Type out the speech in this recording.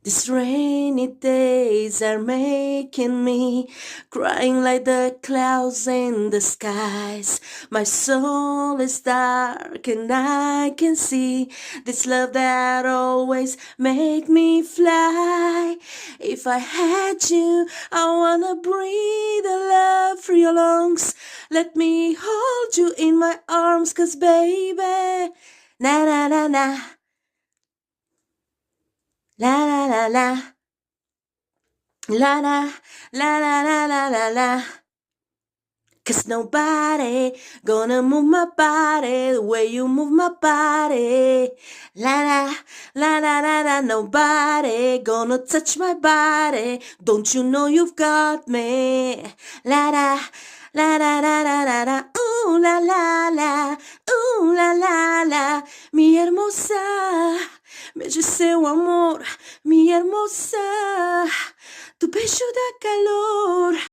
These rainy days are making me crying like the clouds in the skies. My soul is dark and I can see this love that always make me fly. If I had you, I wanna breathe a love through your lungs. Let me hold you in my arms, 'cause baby, na na na na, la la la la. La la, la la la la la la. 'Cause nobody gonna move my body the way you move my body. La la, la la la la. Nobody gonna touch my body. Don't you know you've got me? La la, la la la la la la. Ooh la la la, ooh la la la. Mi hermosa, me dice o amor, mi hermosa. Tu beijo dá calor.